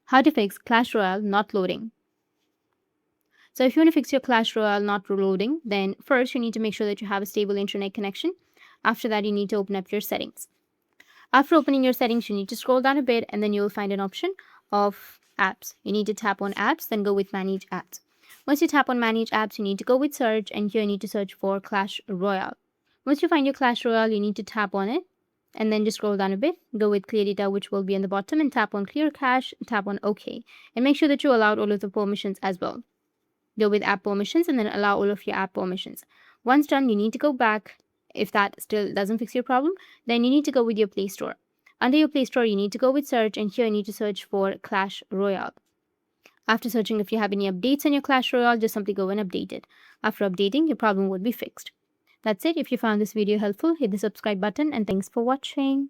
How to fix Clash Royale not loading. So if you want to fix your Clash Royale not loading, then first you need to make sure that you have a stable internet connection. After that, you need to open up your settings. After opening your settings, you need to scroll down a bit and then you'll find an option of apps. You need to tap on apps, then go with manage apps. Once you tap on manage apps, you need to go with search, and here you need to search for Clash Royale. Once you find your Clash Royale, you need to tap on it and then just scroll down a bit, go with clear data, which will be in the bottom, and tap on clear cache, tap on OK, and make sure that you allowed all of the permissions as well. Go with app permissions and then allow all of your app permissions. Once done, you need to go back. If that still doesn't fix your problem, then you need to go with your Play Store. Under your Play Store, you need to go with search, and here you need to search for Clash Royale. After searching, if you have any updates on your Clash Royale, just simply go and update it. After updating, your problem would be fixed. That's it. If you found this video helpful, hit the subscribe button, and thanks for watching.